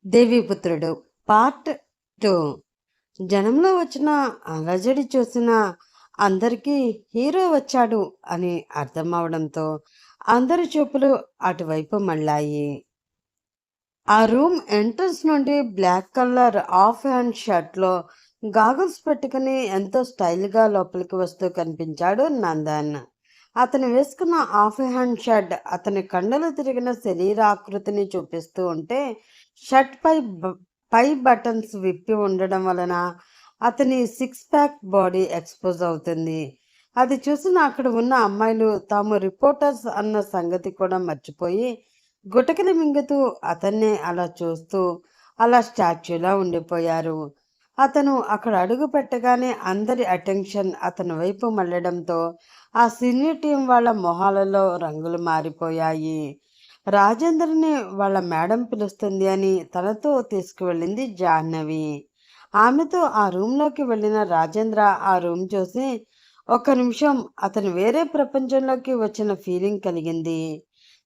Deviputrudu part 2. జనంలో వచ్చిన అలజడి చూసిన అందరికీ హీరో వచ్చాడు అని అర్థం అవడంతో అందరి చూపులు అటువైపు మళ్ళాయి. ఆ రూమ్ ఎంట్రన్స్ నుండి బ్లాక్ కలర్ ఆఫ్ హ్యాండ్ షర్ట్లో గాగుల్స్ పెట్టుకుని ఎంతో స్టైల్గా లోపలికి వస్తూ కనిపించాడు నందన్. అతను వేసుకున్న హాఫ్ హ్యాండ్ షర్ట్ అతని కండలు తిరిగిన శరీరాకృతిని చూపిస్తూ ఉంటే షర్ట్ పై బటన్స్ విప్పి ఉండడం వలన అతని సిక్స్ ప్యాక్ బాడీ ఎక్స్పోజ్ అవుతుంది. అది చూసిన అక్కడ ఉన్న అమ్మాయిలు తాము రిపోర్టర్స్ అన్న సంగతి కూడా మర్చిపోయి గుటకలు మింగుతూ అతన్నే అలా చూస్తూ అలా స్టాచ్యూలా ఉండిపోయారు. అతను అక్కడ అడుగు పెట్టగానే అందరి అటెన్షన్ అతని వైపు మళ్ళడంతో ఆ సీనియర్ టీం వాళ్ళ మొహాలలో రంగులు మారిపోయాయి. రాజేంద్రని వాళ్ళ మేడం పిలుస్తుంది అని తనతో తీసుకువెళ్ళింది జాహ్నవి. ఆమెతో ఆ రూమ్లోకి వెళ్ళిన రాజేంద్ర ఆ రూమ్ చూసి ఒక్క నిమిషం అతను వేరే ప్రపంచంలోకి వచ్చిన ఫీలింగ్ కలిగింది.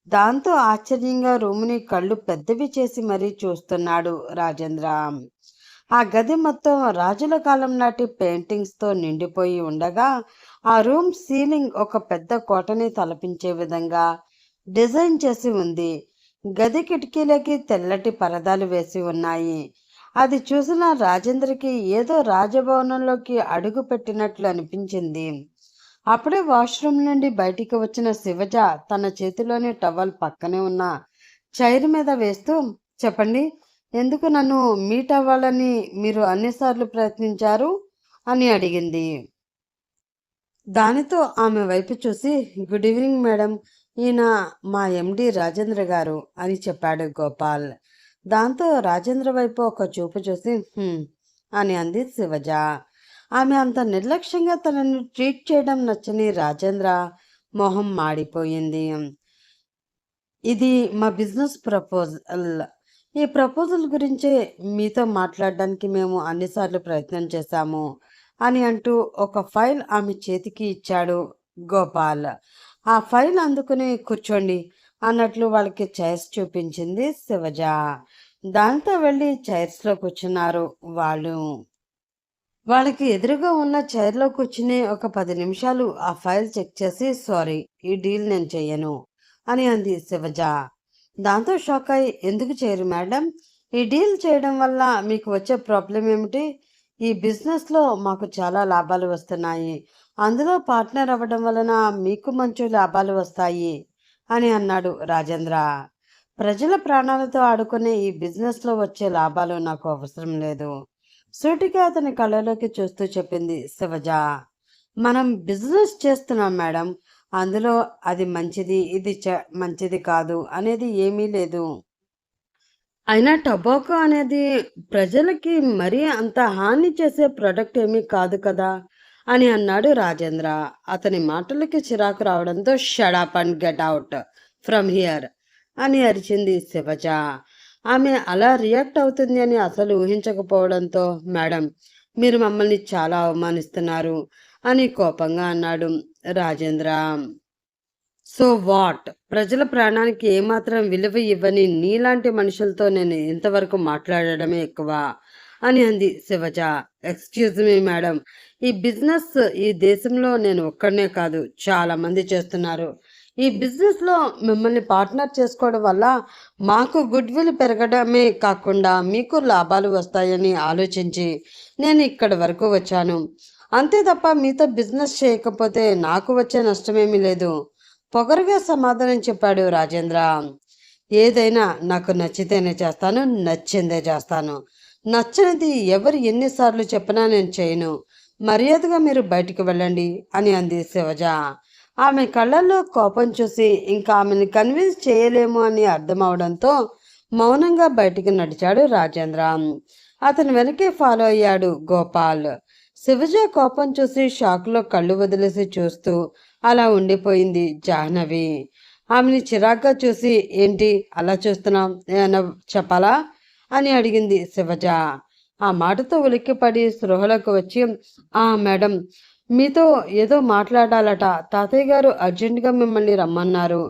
దాంతో ఆశ్చర్యంగా రూమ్ని కళ్ళు పెద్దవి చేసి మరీ చూస్తున్నాడు రాజేంద్ర. ఆ గది మొత్తం రాజుల కాలం నాటి పెయింటింగ్స్తో నిండిపోయి ఉండగా ఆ రూమ్ సీలింగ్ ఒక పెద్ద కోటని తలపించే విధంగా డిజైన్ చేసి ఉంది. గది కిటికీలకి తెల్లటి పరదాలు వేసి ఉన్నాయి. అది చూసిన రాజేంద్రకి ఏదో రాజభవనంలోకి అడుగు పెట్టినట్లు అనిపించింది. అప్పుడే వాష్రూమ్ నుండి బయటికి వచ్చిన శివజ తన చేతిలోని టవల్ పక్కనే ఉన్న చైర్ మీద వేస్తూ, చెప్పండి, ఎందుకు నన్ను మీట్ అవ్వాలని మీరు అన్నిసార్లు ప్రయత్నించారు అని అడిగింది. దానితో ఆమె వైపు చూసి, గుడ్ ఈవినింగ్ మేడం, ఈయన మా ఎండి రాజేంద్ర గారు అని చెప్పాడు గోపాల్. దాంతో రాజేంద్ర వైపు ఒక చూపు చూసి అని అంది శివజ. ఆమె అంత నిర్లక్ష్యంగా తనని ట్రీట్ చేయడం నచ్చని రాజేంద్ర మొహం మాడిపోయింది. ఇది మా బిజినెస్ ప్రపోజల్. ఈ ప్రపోజల్ గురించే మీతో మాట్లాడడానికి మేము అన్నిసార్లు ప్రయత్నం చేశాము అని అంటూ ఒక ఫైల్ ఆమె చేతికి ఇచ్చాడు గోపాల్. ఆ ఫైల్ అందుకుని కూర్చోండి అన్నట్లు వాళ్ళకి చైర్స్ చూపించింది శివజ. దాంతో వెళ్ళి చైర్స్లో కూర్చున్నారు వాళ్ళు. వాళ్ళకి ఎదురుగా ఉన్న చైర్లో కూర్చుని ఒక 10 నిమిషాలు ఆ ఫైల్ చెక్ చేసి, సారీ, ఈ డీల్ నేను చెయ్యను అని అంది శివజ. దాంతో షాక్ అయి, ఎందుకు చేయరు మేడం? ఈ డీల్ చేయడం వల్ల మీకు వచ్చే ప్రాబ్లం ఏమిటి? ఈ బిజినెస్లో మాకు చాలా లాభాలు వస్తున్నాయి, అందులో పార్ట్నర్ అవ్వడం వలన మీకు మంచి లాభాలు వస్తాయి అని అన్నాడు రాజేంద్ర. ప్రజల ప్రాణాలతో ఆడుకునే ఈ బిజినెస్లో వచ్చే లాభాలు నాకు అవసరం లేదు, సూటిగా అతని కళ్ళలోకి చూస్తూ చెప్పింది శివజ. మనం బిజినెస్ చేస్తున్నాం మేడం, అందులో అది మంచిది ఇది మంచిది కాదు అనేది ఏమీ లేదు. అయినా టొబాకో అనేది ప్రజలకి మరీ అంత హాని చేసే ప్రొడక్ట్ ఏమీ కాదు కదా అని అన్నాడు రాజేంద్ర. అతని మాటలకి చిరాకు రావడంతో shut up and get out from here అని అరిచింది శివజ. ఆమె అలా రియాక్ట్ అవుతుంది అని అసలు ఊహించకపోవడంతో, మేడం, మీరు మమ్మల్ని చాలా అవమానిస్తున్నారు అని కోపంగా అన్నాడు రాజేంద్ర. So what? ప్రజల ప్రాణానికి ఏమాత్రం విలువ ఇవ్వని నీలాంటి మనుషులతో నేను ఇంతవరకు మాట్లాడడమే ఎక్కువ అని అంది శివజ. ఎక్స్క్యూజ్ మీ మేడం, ఈ బిజినెస్ ఈ దేశంలో నేను ఒక్కడనే కాదు, చాలా మంది చేస్తున్నారు. ఈ బిజినెస్లో మిమ్మల్ని పార్ట్నర్ చేసుకోవడం వల్ల మాకు గుడ్ విల్ పెరగడమే కాకుండా మీకు లాభాలు వస్తాయని ఆలోచించి నేను ఇక్కడి వరకు వచ్చాను. అంతే తప్ప మీతో బిజినెస్ చేయకపోతే నాకు వచ్చే నష్టమేమీ లేదు, పొగరుగా సమాధానం చెప్పాడు రాజేంద్ర. ఏదైనా నాకు నచ్చితేనే చేస్తాను, నచ్చిందే చేస్తాను. నచ్చనిది ఎవరు ఎన్నిసార్లు చెప్పినా నేను చేయను. మర్యాదగా మీరు బయటికి వెళ్ళండి అని అంది శివజ. ఆమె కళ్ళల్లో కోపం చూసి ఇంకా ఆమెను కన్విన్స్ చేయలేము అని అర్థమవడంతో మౌనంగా బయటికి నడిచాడు రాజేంద్ర. అతని వెనకే ఫాలో అయ్యాడు గోపాల్. శివజ కోపం చూసి షాక్లో కళ్ళు వదిలేసి చూస్తూ అలా ఉండిపోయింది జాహ్నవి. ఆమెని చిరాగ్గా చూసి, ఏంటి అలా చూస్తున్నాం, ఏమన్నా చెప్పాలా అని అడిగింది శివజ. ఆ మాటతో ఉలిక్కిపడి స్పృహలోకి వచ్చి, మేడం, మీతో ఏదో మాట్లాడాలట, తాతయ్య గారు అర్జెంటుగా మిమ్మల్ని రమ్మన్నారు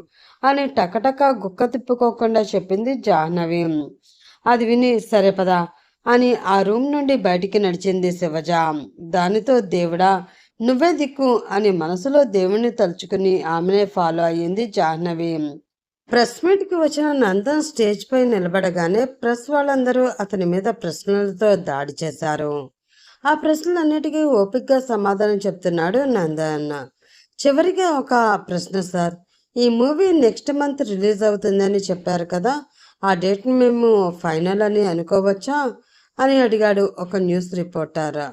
అని టకటక గుక్క తిప్పుకోకుండా చెప్పింది జాహ్నవి. అది విని సరే పదా అని ఆ రూమ్ నుండి బయటికి నడిచింది శివజ. దానితో దేవుడా నువ్వే దిక్కు అని మనసులో దేవుణ్ణి తలుచుకుని ఆమెనే ఫాలో అయ్యింది జాహ్నవి. ప్రెస్ మీట్కి వచ్చిన నందన్ స్టేజ్ పై నిలబడగానే ప్రెస్ వాళ్ళందరూ అతని మీద ప్రశ్నలతో దాడి చేశారు. ఆ ప్రశ్నలన్నిటికీ ఓపికగా సమాధానం చెప్తున్నాడు నందన్. చివరిగా ఒక ప్రశ్న సార్, ఈ మూవీ నెక్స్ట్ మంత్ రిలీజ్ అవుతుందని చెప్పారు కదా, ఆ డేట్ని మేము ఫైనల్ అని అనుకోవచ్చా అని అడిగాడు ఒక న్యూస్ రిపోర్టర్.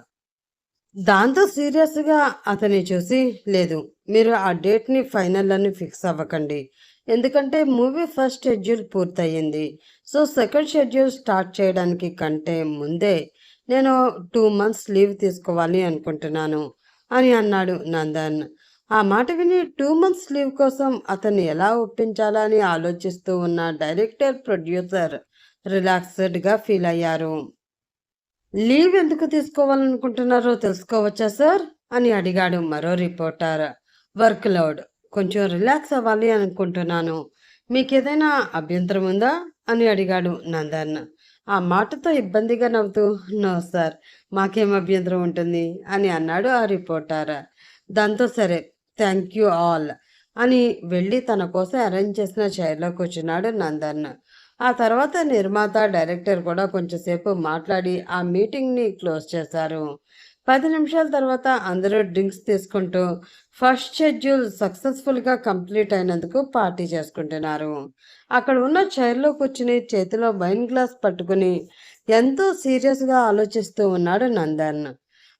దాంతో సీరియస్గా అతన్ని చూసి, లేదు మీరు ఆ డేట్ని ఫైనల్ అని ఫిక్స్ అవ్వకండి, ఎందుకంటే మూవీ ఫస్ట్ షెడ్యూల్ పూర్తయింది. సో సెకండ్ షెడ్యూల్ స్టార్ట్ చేయడానికి కంటే ముందే నేను 2 months లీవ్ తీసుకోవాలి అనుకుంటున్నాను అని అన్నాడు నందన్. ఆ మాట విని 2 months లీవ్ కోసం అతన్ని ఎలా ఒప్పించాలా అని ఆలోచిస్తూ ఉన్న డైరెక్టర్, ప్రొడ్యూసర్ రిలాక్స్డ్గా ఫీల్ అయ్యారు. లీవ్ ఎందుకు తీసుకోవాలనుకుంటున్నారో తెలుసుకోవచ్చా సార్ అని అడిగాడు మరో రిపోర్టర్. వర్క్ లోడ్, కొంచెం రిలాక్స్ అవ్వాలి అనుకుంటున్నాను, మీకేదైనా అభ్యంతరం ఉందా అని అడిగాడు నందన్. ఆ మాటతో ఇబ్బందిగా నవ్వుతూ, నో సార్, మాకేం అభ్యంతరం ఉంటుంది అని అన్నాడు ఆ రిపోర్టర్. దాంతో సరే, థ్యాంక్ యూ ఆల్ అని వెళ్ళి తన కోసం అరేంజ్ చేసిన చైర్లో కూర్చున్నాడు నందన్. ఆ తర్వాత నిర్మాత, డైరెక్టర్ కూడా కొంచెంసేపు మాట్లాడి ఆ మీటింగ్ని క్లోజ్ చేశారు. 10 నిమిషాల తర్వాత అందరూ డ్రింక్స్ తీసుకుంటూ ఫస్ట్ షెడ్యూల్ సక్సెస్ఫుల్గా కంప్లీట్ అయినందుకు పార్టీ చేసుకుంటున్నారు. అక్కడ ఉన్న చైర్లో కూర్చుని చేతిలో వైన్ గ్లాస్ పట్టుకుని ఎంతో సీరియస్గా ఆలోచిస్తూ ఉన్నాడు నందన్.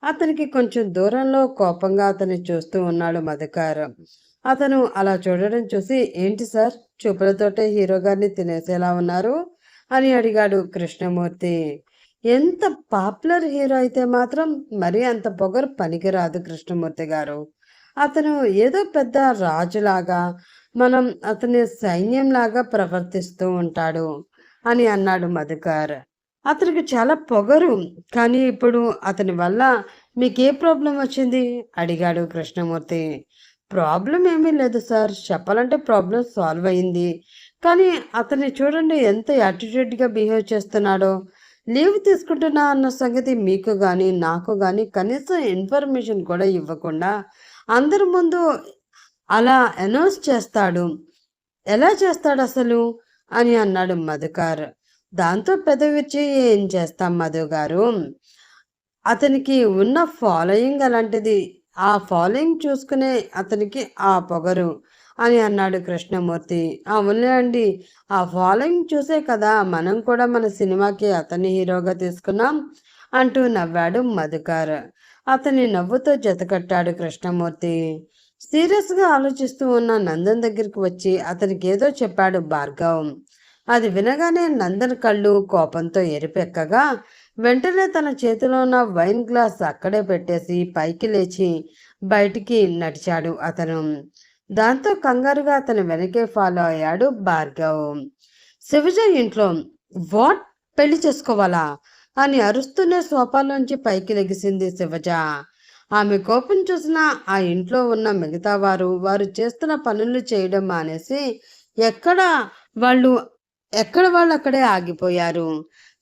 అతనికి కొంచెం దూరంలో కోపంగా అతన్ని చూస్తూ ఉన్నాడు మధుకర్. అతను అలా చూడడం చూసి, ఏంటి సార్ చూపులతోటే హీరో గారిని తినేసేలా ఉన్నారు అని అడిగాడు కృష్ణమూర్తి. ఎంత పాపులర్ హీరో అయితే మాత్రం మరీ అంత పొగరు పనికిరాదు కృష్ణమూర్తి గారు. అతను ఏదో పెద్ద రాజులాగా, మనం అతని సైన్యంలాగా ప్రవర్తిస్తూ ఉంటాడు అని అన్నాడు మధుకర్. అతనికి చాలా పొగరు, కానీ ఇప్పుడు అతని వల్ల మీకే ప్రాబ్లం వచ్చింది అడిగాడు కృష్ణమూర్తి. ప్రాబ్లం ఏమీ లేదు సార్, చెప్పాలంటే ప్రాబ్లం సాల్వ్ అయింది, కానీ అతన్ని చూడండి ఎంత యాటిట్యూడ్గా బిహేవ్ చేస్తున్నాడో. లీవ్ తీసుకుంటున్నా అన్న సంగతి మీకు కానీ నాకు కానీ కనీసం ఇన్ఫర్మేషన్ కూడా ఇవ్వకుండా అందరి ముందు అలా అనౌన్స్ చేస్తాడు, ఎలా చేస్తాడు అసలు అని అన్నాడు మధుకర్. దాంతో పెదవిచ్చి, ఏం చేస్తాం మధు గారు, అతనికి ఉన్న ఫాలోయింగ్ అలాంటిది, ఆ ఫాలోయింగ్ చూసుకునే అతనికి ఆ పొగరు అని అన్నాడు కృష్ణమూర్తి. అవునులే అండి, ఆ ఫాలోయింగ్ చూసే కదా మనం కూడా మన సినిమాకి అతన్ని హీరోగా తీసుకున్నాం అంటూ నవ్వాడు మధుకర్. అతని నవ్వుతో జతకట్టాడు కృష్ణమూర్తి. సీరియస్గా ఆలోచిస్తూ ఉన్న నందన్ దగ్గరికి వచ్చి అతనికి ఏదో చెప్పాడు భార్గవ్. అది వినగానే నందన్ కళ్ళు కోపంతో ఎరిపెక్కగా వెంటనే తన చేతిలో ఉన్న వైన్ గ్లాస్ అక్కడే పెట్టేసి పైకి లేచి బయటికి నడిచాడు అతను. దాంతో కంగారుగా అతని వెనకే ఫాలో అయ్యాడు భార్గవ్. శివజ ఇంట్లో, వాట్, పెళ్లి చేసుకోవాలా అని అరుస్తూనే సోఫాలోంచి పైకి లెగిసింది శివజ. ఆమె కోపం చూసిన ఆ ఇంట్లో ఉన్న మిగతా వారు చేస్తున్న పనులు చేయడం మానేసి ఎక్కడ వాళ్ళు అక్కడే ఆగిపోయారు.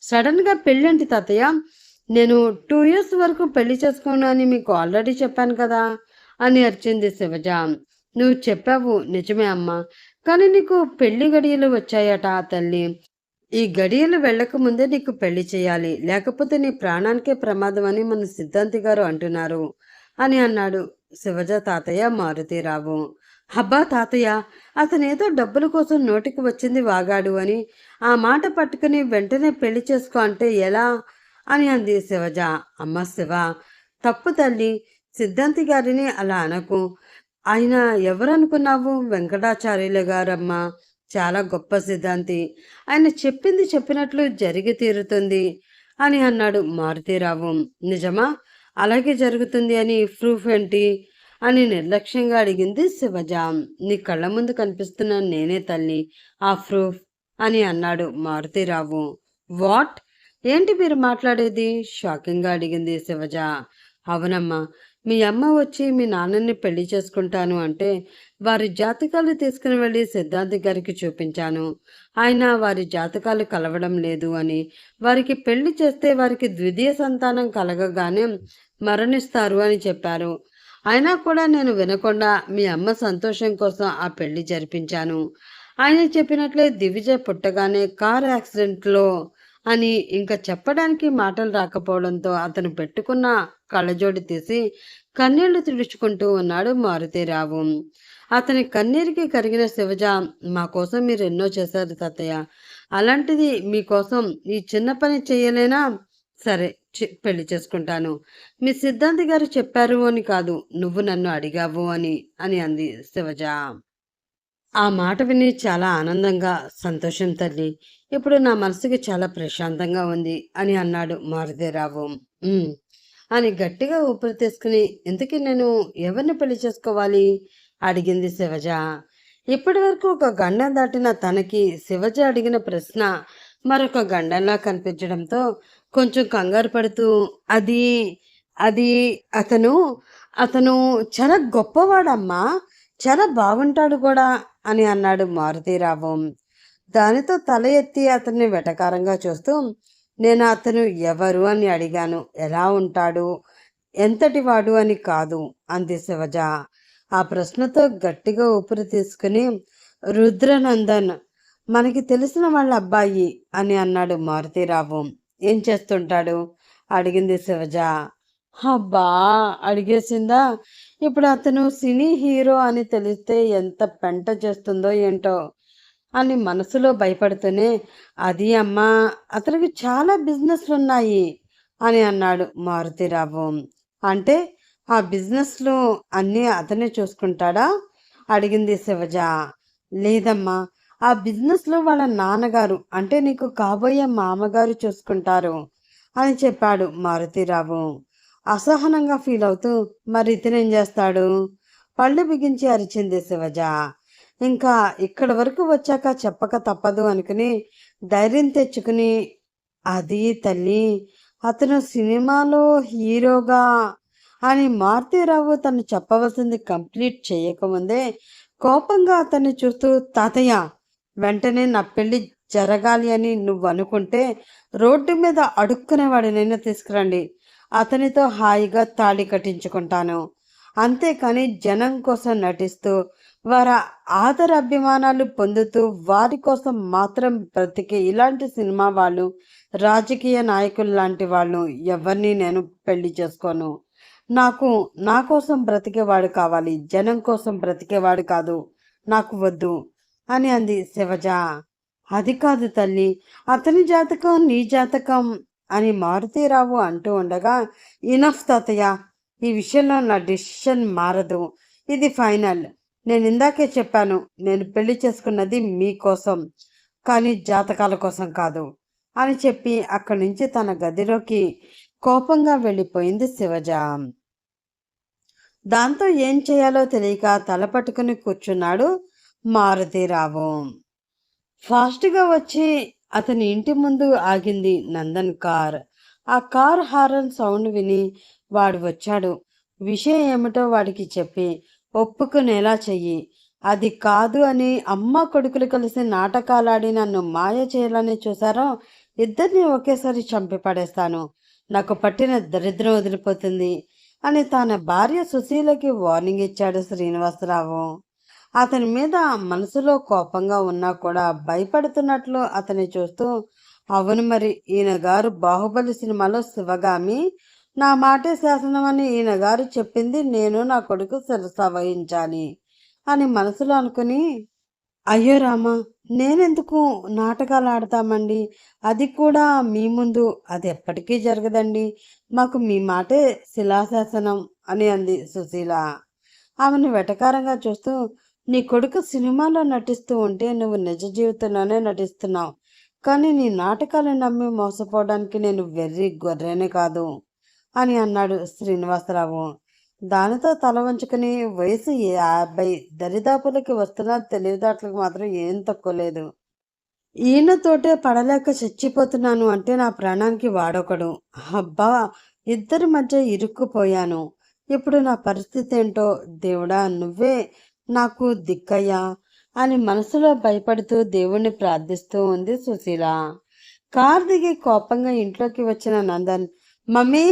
సడన్గా పెళ్ళంటి తాతయ్య, నేను 2 years వరకు పెళ్లి చేసుకోను అని మీకు ఆల్రెడీ చెప్పాను కదా అని అరిచింది శివజ. నువ్వు చెప్పావు నిజమే అమ్మా, కానీ నీకు పెళ్లి గడియలు వచ్చాయట తల్లి. ఈ గడియలు వెళ్ళక ముందే నీకు పెళ్లి చేయాలి, లేకపోతే నీ ప్రాణానికే ప్రమాదం అని మన సిద్ధాంతి గారు అంటున్నారు అని అన్నాడు శివజ తాతయ్య మారుతీరావు. అబ్బా తాతయ్య, అతనేదో డబ్బుల కోసం నోటికి వచ్చింది వాగాడు అని ఆ మాట పట్టుకుని వెంటనే పెళ్లి చేసుకో అంటే ఎలా అని అంది శివజ. అమ్మ శివ, తప్పు తల్లి, సిద్ధాంతి గారిని అలా అనకు. ఆయన ఎవరనుకున్నావు, వెంకటాచార్యుల గారమ్మ, చాలా గొప్ప సిద్ధాంతి, ఆయన చెప్పింది చెప్పినట్లు జరిగి తీరుతుంది అని అన్నాడు మారుతీరావు. నిజమా, అలాగే జరుగుతుంది అని ప్రూఫ్ ఏంటి అని నిర్లక్ష్యంగా అడిగింది శివజ. నీ కళ్ళ ముందు కనిపిస్తున్న నేనే తల్లి, ఆ ప్రూఫ్ అని అన్నాడు మారుతీరావు. వాట్, ఏంటి మీరు మాట్లాడేది షాకింగ్గా అడిగింది శివజ. అవునమ్మా, మీ అమ్మ వచ్చి మీ నాన్నని పెళ్లి చేసుకుంటాను అంటే వారి జాతకాలు తీసుకుని వెళ్ళి సిద్ధార్థ్ గారికి చూపించాను. ఆయన వారి జాతకాలు కలవడం లేదు అని, వారికి పెళ్లి చేస్తే వారికి ద్వితీయ సంతానం కలగగానే మరణిస్తారు అని చెప్పారు. అయినా కూడా నేను వినకుండా మీ అమ్మ సంతోషం కోసం ఆ పెళ్లి జరిపించాను. ఆయన చెప్పినట్లే దివిజ పుట్టగానే కార్ యాక్సిడెంట్లో అని ఇంకా చెప్పడానికి మాటలు రాకపోవడంతో అతను పెట్టుకున్న కళ్ళజోడు తీసి కన్నీళ్లు తుడుచుకుంటూ ఉన్నాడు మారుతీరావు. అతని కన్నీరికి కరిగిన శివజ, మా కోసం మీరు ఎన్నో చేశారు తాతయ్య, అలాంటిది మీకోసం ఈ చిన్న పని చేయలేనా? సరే, పెళ్లి చేసుకుంటాను. మీ సిద్ధాంతి గారు చెప్పారు అని కాదు, నువ్వు నన్ను అడిగావు అని అని అంది శివజ. ఆ మాట విని చాలా ఆనందంగా, సంతోషం తల్లి, ఇప్పుడు నా మనసుకి చాలా ప్రశాంతంగా ఉంది అని అన్నాడు మారుతీరావు. అని గట్టిగా ఊపిరి తీసుకుని, ఇంతకీ నేను ఎవరిని పెళ్లి చేసుకోవాలి అడిగింది శివజ. ఇప్పటి వరకు ఒక గండం దాటిన తనకి శివజ అడిగిన ప్రశ్న మరొక గండంలా కనిపించడంతో కొంచెం కంగారు పడుతూ, అది అది అతను అతను చాలా గొప్పవాడమ్మా, చాలా బాగుంటాడు కూడా అని అన్నాడు మారుతీరావు. దానితో తల ఎత్తి అతన్ని వెటకారంగా చూస్తూ, నేను అతను ఎవరు అని అడిగాను, ఎలా ఉంటాడు, ఎంతటి వాడు అని కాదు అంది శివజ. ఆ ప్రశ్నతో గట్టిగా ఊపిరి తీసుకుని, రుద్రనందన్, మనకి తెలిసిన వాళ్ళ అబ్బాయి అని అన్నాడు మారుతీరావు. ఏం చేస్తుంటాడు అడిగింది శివజ. అబ్బా, అడిగేసిందా? ఇప్పుడు అతను సినీ హీరో అని తెలిస్తే ఎంత పెంట చేస్తుందో ఏంటో అని మనసులో భయపడుతూనే, అది అమ్మా, అతనికి చాలా బిజినెస్లు ఉన్నాయి అని అన్నాడు మారుతీరావు. అంటే ఆ బిజినెస్లు అన్నీ అతనే చూసుకుంటాడా అడిగింది శివజ. లేదమ్మా, ఆ బిజినెస్లో వాళ్ళ నాన్నగారు, అంటే నీకు కాబోయే మామగారు చూసుకుంటారు అని చెప్పాడు మారుతీరావు. అసహనంగా ఫీల్ అవుతూ, మరి ఇతనేం చేస్తాడు పళ్ళు బిగించి అరిచింది శివజ. ఇంకా ఇక్కడ వరకు వచ్చాక చెప్పక తప్పదు అనుకుని ధైర్యం తెచ్చుకుని, అది తల్లి, అతను సినిమాలో హీరోగా అని మారుతీరావు తను చెప్పవలసింది కంప్లీట్ చేయకముందే కోపంగా అతన్ని చూస్తూ, తాతయ్య, వెంటనే నా పెళ్లి జరగాలి అని నువ్వు అనుకుంటే రోడ్డు మీద అడుక్కునేవాడినైనా తీసుకురండి, అతనితో హాయిగా తాళి కట్టించుకుంటాను. అంతేకాని జనం కోసం నటిస్తూ వారి ఆదర అభిమానాలు పొందుతూ వారి కోసం మాత్రం బ్రతికే ఇలాంటి సినిమా వాళ్ళు, రాజకీయ నాయకులు లాంటి వాళ్ళు ఎవరిని నేను పెళ్లి చేసుకోను. నాకు నా కోసం బ్రతికేవాడు కావాలి, జనం కోసం బ్రతికేవాడు కాదు, నాకు వద్దు అని అంది శివజ. అది కాదు తల్లి, అతని జాతకం నీ జాతకం అని మారుతీరావు అంటూ ఉండగా, ఇనఫ్ తాతయ్య, ఈ విషయంలో నా డిసిషన్ మారదు, ఇది ఫైనల్. నేను ఇందాకే చెప్పాను, నేను పెళ్లి చేసుకున్నది మీకోసం కానీ జాతకాల కోసం కాదు అని చెప్పి అక్కడి నుంచి తన గదిలోకి కోపంగా వెళ్ళిపోయింది శివజ. దాంతో ఏం చేయాలో తెలియక తల పట్టుకుని కూర్చున్నాడు మారుతీరావు. ఫాస్ట్గా వచ్చి అతని ఇంటి ముందు ఆగింది నందన్ కార్. ఆ కార్ హారన్ సౌండ్ విని వాడు వచ్చాడు. విషయం ఏమిటో వాడికి చెప్పి ఒప్పుకునేలా చెయ్యి, అది కాదు అని అమ్మ కొడుకులు కలిసి నాటకాలాడి నన్ను మాయ చేయాలని చూసారో ఇద్దరిని ఒకేసారి చంపి పడేస్తాను, నాకు పట్టిన దరిద్రం వదిలిపోతుంది అని తన భార్య సుశీలకి వార్నింగ్ ఇచ్చాడు శ్రీనివాసరావు. అతని మీద మనసులో కోపంగా ఉన్నా కూడా భయపడుతున్నట్లు అతన్ని చూస్తూ, అవును మరి, ఈయన గారు బాహుబలి సినిమాలో శివగామి, నా మాటే శాసనం అని ఈయన గారు చెప్పింది నేను నా కొడుకు శిరస వహించాలి అని మనసులో అనుకుని, అయ్యో రామా, నేనెందుకు నాటకాలు ఆడతామండి, అది కూడా మీ ముందు, అది ఎప్పటికీ జరగదండి, మాకు మీ మాటే శిలాశాసనం అని అంది సుశీల. ఆమెను వెటకారంగా చూస్తూ, నీ కొడుకు సినిమాలో నటిస్తూ ఉంటే నువ్వు నిజ జీవితంలోనే నటిస్తున్నావు, కానీ నీ నాటకాలు నమ్మి మోసపోవడానికి నేను వెర్రి గొర్రెనే కాదు అని అన్నాడు శ్రీనివాసరావు. దానితో తల వంచుకుని, వయసు 50 దరిదాపులకి వస్తున్న తెలివిదాట్లకు మాత్రం ఏం తక్కువ లేదు, ఈయనతోటే పడలేక చచ్చిపోతున్నాను అంటే నా ప్రాణానికి వాడొకడు, అబ్బా, ఇద్దరి మధ్య ఇరుక్కుపోయాను, ఇప్పుడు నా పరిస్థితి ఏంటో దేవుడా, నువ్వే నాకు దిక్కయ్యా అని మనసులో భయపడుతూ దేవుణ్ణి ప్రార్థిస్తూ ఉంది సుశీల. కార్ దిగి కోపంగా ఇంట్లోకి వచ్చిన నందన్ మమ్మీ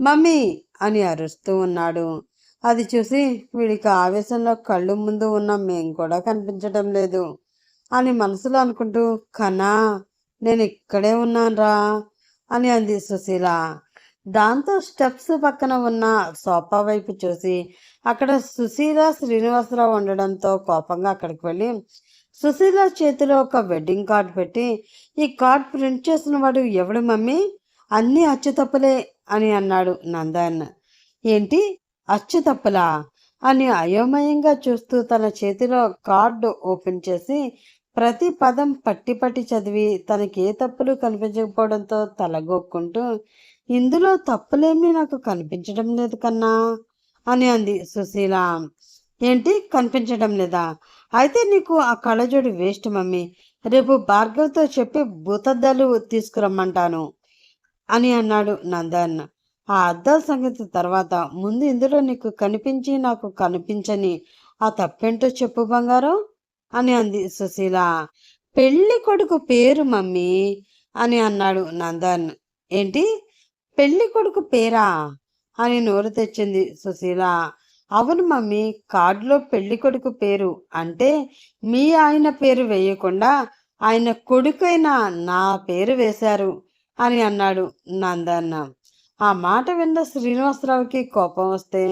మమ్మీ అని అరుస్తూ ఉన్నాడు. అది చూసి వీడికి ఆవేశంలో కళ్ళు ముందు ఉన్న మేం కూడా కనిపించడం లేదు అని మనసులో అనుకుంటూ, కన్నా నేను ఇక్కడే ఉన్నానురా అని అంది సుశీల. దాంతో స్టెప్స్ పక్కన ఉన్న సోఫా వైపు చూసి అక్కడ సుశీల శ్రీనివాసరావు ఉండడంతో కోపంగా అక్కడికి వెళ్ళి సుశీల చేతిలో ఒక వెడ్డింగ్ కార్డ్ పెట్టి, ఈ కార్డ్ ప్రింట్ చేసిన వాడు ఎవడు మమ్మీ? అన్నీ అచ్చుతప్పులే అని అన్నాడు నందన్. ఏంటి అచ్చుతప్పులా అని అయోమయంగా చూస్తూ తన చేతిలో కార్డు ఓపెన్ చేసి ప్రతి పదం పట్టి పట్టి చదివి తనకి ఏ తప్పులు కనిపించకపోవడంతో తలగొక్కుంటూ, ఇందులో తప్పులేమీ నాకు కనిపించడం లేదు కన్నా అని అంది సుశీల. ఏంటి కనిపించడం లేదా? అయితే నీకు ఆ కళ్ళజోడు వేస్ట్ మమ్మీ. రేపు భార్గవ్తో చెప్పి భూతద్దాలు తీసుకురమ్మంటాను అని అన్నాడు నందన్. ఆ అద్దాల సంగతి తర్వాత, ముందు ఇందులో నీకు కనిపించి నాకు కనిపించని ఆ తప్పేంటో చెప్పు బంగారం అని అంది సుశీల. పెళ్లి కొడుకు పేరు మమ్మీ అని అన్నాడు నందన్. ఏంటి పెళ్లి కొడుకు పేరా అని నోరు తెచ్చింది సుశీల. అవును మమ్మీ, కార్డులో పెళ్లి కొడుకు పేరు అంటే మీ ఆయన పేరు వేయకుండా ఆయన కొడుకైన నా పేరు వేశారు అని అన్నాడు నందన్న. ఆ మాట విన్న శ్రీనివాసరావుకి కోపం వస్తే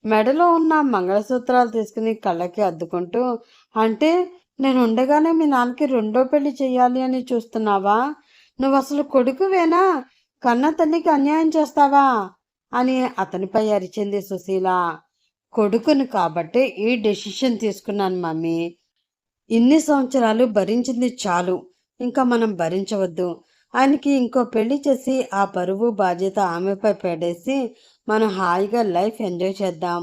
మెడలో ఉన్న మంగళసూత్రాలు తీసుకుని కళ్ళకి అద్దుకుంటూ, అంటే నేను ఉండగానే మీ నాన్నకి రెండో పెళ్లి చెయ్యాలి అని చూస్తున్నావా? నువ్వు అసలు కొడుకువేనా? కన్న తల్లికి అన్యాయం చేస్తావా అని అతనిపై అరిచింది సుశీల. కొడుకును కాబట్టి ఈ డెసిషన్ తీసుకున్నాను మమ్మీ. ఇన్ని సంవత్సరాలు భరించింది చాలు, ఇంకా మనం భరించవద్దు. ఆయనకి ఇంకో పెళ్లి చేసి ఆ పరువు బాధ్యత ఆమెపై పెడేసి మనం హాయిగా లైఫ్ ఎంజాయ్ చేద్దాం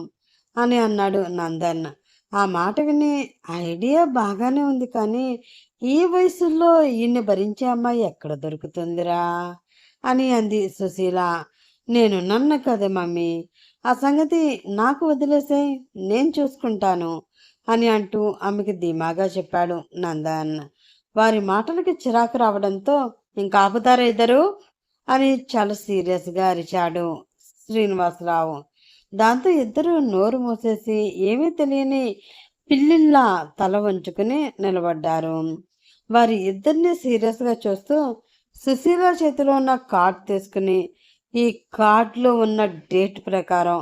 అని అన్నాడు నందన్. ఆ మాట విని ఐడియా బాగానే ఉంది, కానీ ఈ వయసులో ఈయన్ని భరించే అమ్మాయి ఎక్కడ దొరుకుతుందిరా అని అంది సుశీల. నేను నన్ను కదా మమ్మీ, ఆ సంగతి నాకు వదిలేసే, నేను చూసుకుంటాను అని అంటూ ఆమెకి ధీమాగా చెప్పాడు నందన్. వారి మాటలకి చిరాకు రావడంతో, ఇంకా ఆపుతారా ఇద్దరు అని చాలా సీరియస్గా అరిచాడు శ్రీనివాసరావు. దాంతో ఇద్దరు నోరు మూసేసి ఏమీ తెలియని పిల్లిల్లా తల వంచుకుని నిలబడ్డారు. వారి ఇద్దరిని సీరియస్గా చూస్తూ సుశీల చేతిలో ఉన్న కార్డ్ తీసుకుని, ఈ కార్డులో ఉన్న డేట్ ప్రకారం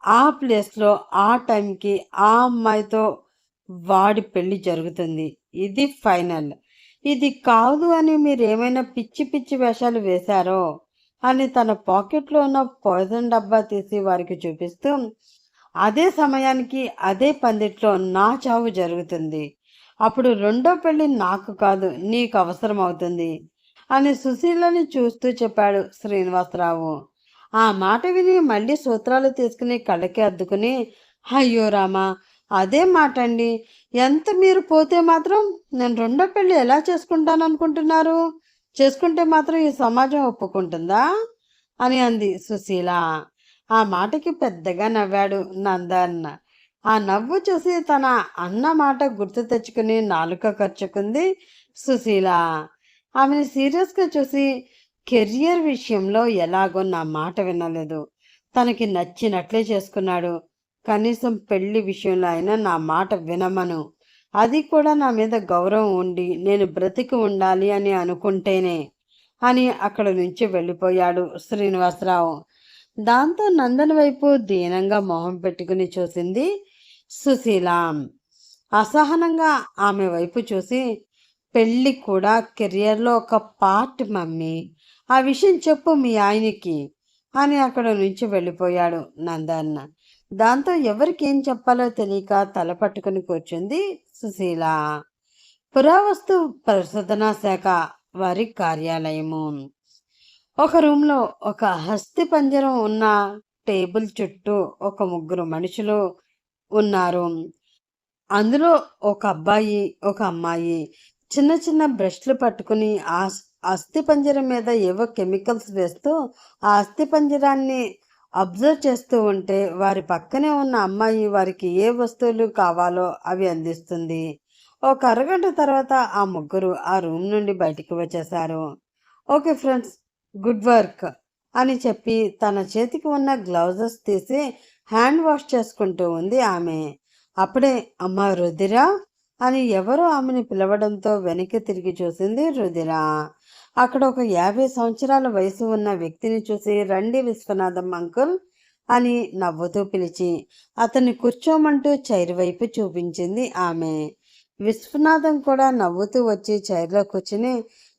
ఆ ప్లేస్లో ఆ టైంకి ఆ అమ్మాయితో వాడి పెళ్లి జరుగుతుంది. ఇది ఫైనల్. ఇది కాదు అని మీరు ఏమైనా పిచ్చి పిచ్చి వేషాలు వేశారో అని తన పాకెట్లో ఉన్న పాయిజన్ డబ్బా తీసి వారికి చూపిస్తూ, అదే సమయానికి అదే పందిట్లో నా చావు జరుగుతుంది. అప్పుడు రెండో పెళ్లి నాకు కాదు నీకు అవసరం అవుతుంది అని సుశీలని చూస్తూ చెప్పాడు శ్రీనివాసరావు. ఆ మాట విని మళ్ళీ సూత్రాలు తీసుకుని కళ్ళకి అద్దుకుని, అయ్యో రామా, అదే మాట అండి. ఎంత మీరు పోతే మాత్రం నేను రెండో పెళ్ళి ఎలా చేసుకుంటాను అనుకుంటున్నారు? చేసుకుంటే మాత్రం ఈ సమాజం ఒప్పుకుంటుందా అని అంది సుశీల. ఆ మాటకి పెద్దగా నవ్వాడు నందన్. ఆ నవ్వు చూసి తన అన్న మాట గుర్తు తెచ్చుకుని నాలుక ఖర్చుకుంది సుశీల. ఆమెను సీరియస్గా చూసి, కెరియర్ విషయంలో ఎలాగో నా మాట వినలేదు, తనకి నచ్చినట్లే చేసుకున్నాడు. కనీసం పెళ్లి విషయంలో అయినా నా మాట వినమను. అది కూడా నా మీద గౌరవం ఉండి నేను బ్రతికి ఉండాలి అని అనుకుంటేనే అని అక్కడ నుంచి వెళ్ళిపోయాడు శ్రీనివాసరావు. దాంతో నందన్ వైపు దీనంగా మొహం పెట్టుకుని చూసింది సుశీల. అసహనంగా ఆమె వైపు చూసి, పెళ్ళి కూడా కెరియర్లో ఒక పార్ట్ మమ్మీ, ఆ విషయం చెప్పు మీ ఆయనకి అని అక్కడ నుంచి వెళ్ళిపోయాడు నందన్. దాంతో ఎవరికి ఏం చెప్పాలో తెలియక తల పట్టుకుని కూర్చుంది సుశీల. పురావస్తు పరిశోధనా శాఖ వారి కార్యాలయము. ఒక రూమ్లో ఒక హస్తి పంజరం ఉన్న టేబుల్ చుట్టూ ఒక ముగ్గురు మనుషులు ఉన్నారు. అందులో ఒక అబ్బాయి ఒక అమ్మాయి చిన్న చిన్న బ్రష్లు పట్టుకుని ఆ అస్థి పంజరం మీద ఏవో కెమికల్స్ వేస్తూ ఆ అస్థి పంజరాన్ని అబ్జర్వ్ చేస్తూ ఉంటే వారి పక్కనే ఉన్న అమ్మాయి వారికి ఏ వస్తువులు కావాలో అవి అందిస్తుంది. ఒక అరగంట తర్వాత ఆ ముగ్గురు ఆ రూమ్ నుండి బయటికి వచ్చేశారు. ఓకే ఫ్రెండ్స్, గుడ్ వర్క్ అని చెప్పి తన చేతికి ఉన్న గ్లౌజెస్ తీసి హ్యాండ్ వాష్ చేసుకుంటూ ఉంది ఆమె. అప్పుడే అమ్మ రుధిరా అని ఎవరో ఆమెను పిలవడంతో వెనక్కి తిరిగి చూసింది రుధిర. అక్కడ ఒక 50 సంవత్సరాల వయసు ఉన్న వ్యక్తిని చూసి రండి విశ్వనాథం అంకుల్ అని నవ్వుతూ పిలిచి అతన్ని కూర్చోమంటూ చైర్ వైపు చూపించింది ఆమె. విశ్వనాథం కూడా నవ్వుతూ వచ్చి చైర్లో కూర్చుని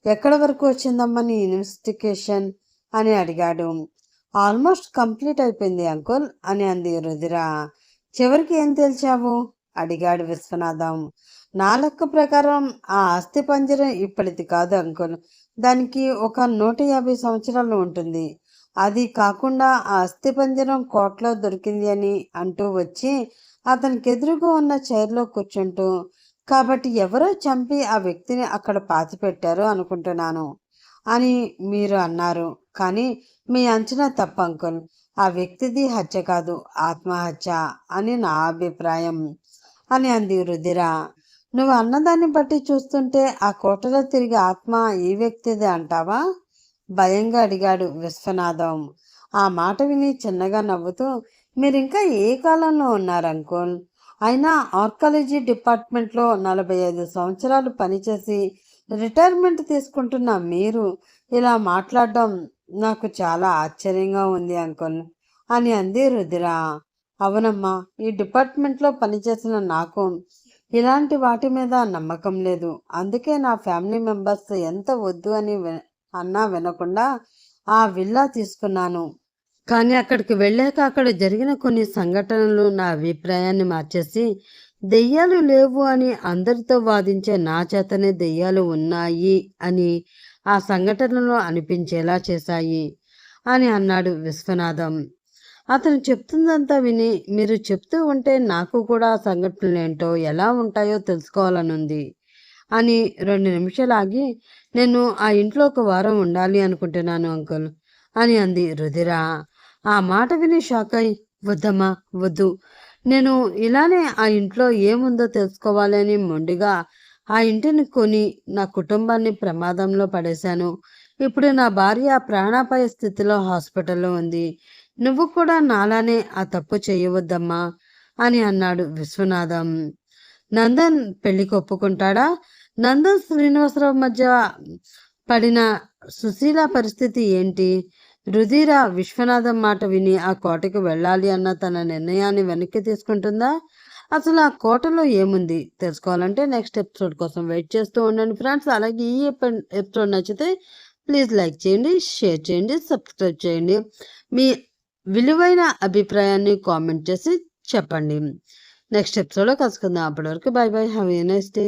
ఎక్కడి వరకు వచ్చిందమ్మా నీ ఇన్వెస్టిగేషన్ అని అడిగాడు. ఆల్మోస్ట్ కంప్లీట్ అయిపోయింది అంకుల్ అని అంది రుధిర. చివరికి ఏం తేల్చావు అడిగాడు విశ్వనాథం. నా లెక్క ప్రకారం ఆ అస్థి పంజరం ఇప్పటిది కాదు అంకుల్. దానికి ఒక 150 సంవత్సరాలు ఉంటుంది. అది కాకుండా ఆ అస్థి పంజరం కోట్లో దొరికింది అని అంటూ వచ్చి అతనికి ఎదురుగా ఉన్న చైర్లో కూర్చుంటూ కాబట్టి ఎవరో చంపి ఆ వ్యక్తిని అక్కడ పాతిపెట్టారు అనుకుంటున్నాను అని మీరు అన్నారు. కానీ మీ అంచనా తప్పు అంకుల్. ఆ వ్యక్తిది హత్య కాదు, ఆత్మహత్య అని నా అభిప్రాయం అని అంది రుధిర. నువ్వు అన్నదాన్ని బట్టి చూస్తుంటే ఆ కోటలో తిరిగి ఆత్మ ఈ వ్యక్తిదే అంటావా భయంగా అడిగాడు విశ్వనాథం. ఆ మాట విని చిన్నగా నవ్వుతూ మీరింకా ఏ కాలంలో ఉన్నారు అంకుల్? అయినా ఆర్కాలజీ డిపార్ట్మెంట్లో 45 సంవత్సరాలు పనిచేసి రిటైర్మెంట్ తీసుకుంటున్న మీరు ఇలా మాట్లాడడం నాకు చాలా ఆశ్చర్యంగా ఉంది అంకుల్ అని అంది రుధిర. అవునమ్మా, ఈ డిపార్ట్మెంట్లో పనిచేసిన నాకు ఇలాంటి వాటి మీద నమ్మకం లేదు. అందుకే నా ఫ్యామిలీ మెంబర్స్ ఎంత వద్దు అని అన్నా వినకుండా ఆ విల్లా తీసుకున్నాను. కానీ అక్కడికి వెళ్ళాక అక్కడ జరిగిన కొన్ని సంఘటనలు నా అభిప్రాయాన్ని మార్చేసి దెయ్యాలు లేవు అని అందరితో వాదించే నా చేతనే దెయ్యాలు ఉన్నాయి అని ఆ సంఘటనలో అనిపించేలా చేశాయి అని అన్నాడు విశ్వనాథం. అతను చెప్తుందంతా విని మీరు చెప్తూ ఉంటే నాకు కూడా ఆ సంఘటనలు ఏంటో ఎలా ఉంటాయో తెలుసుకోవాలనుంది అని 2 నిమిషాలు ఆగి నేను ఆ ఇంట్లో ఒక వారం ఉండాలి అనుకుంటున్నాను అంకుల్ అని అంది రుధిర. ఆ మాట విని షాక్ అయి వద్దమ్మా వద్దు, నేను ఇలానే ఆ ఇంట్లో ఏముందో తెలుసుకోవాలని మొండిగా ఆ ఇంటిని కొని నా కుటుంబాన్ని ప్రమాదంలో పడేశాను. ఇప్పుడు నా భార్య ప్రాణాపాయ స్థితిలో హాస్పిటల్లో ఉంది. నువ్వు కూడా నాలానే ఆ తప్పు చేయవద్దమ్మా అని అన్నాడు విశ్వనాథం. నందన్ పెళ్లికి ఒప్పుకుంటాడా? నందన్ శ్రీనివాసరావు మధ్య పడిన సుశీల పరిస్థితి ఏంటి? రుధిర విశ్వనాథం మాట విని ఆ కోటకి వెళ్ళాలి అన్న తన నిర్ణయాన్ని వెనక్కి తీసుకుంటుందా? అసలు ఆ కోటలో ఏముంది తెలుసుకోవాలంటే నెక్స్ట్ ఎపిసోడ్ కోసం వెయిట్ చేస్తూ ఉండండి ఫ్రెండ్స్. అలాగే ఈ ఎపిసోడ్ నచ్చితే ప్లీజ్ లైక్ చేయండి, షేర్ చేయండి, సబ్స్క్రైబ్ చేయండి. మీ విలువైన అభిప్రాయాన్ని కామెంట్ చేసి చెప్పండి. నెక్స్ట్ ఎపిసోడ్లో కలుసుకుందాం. అప్పటి వరకు by by, have a nice day.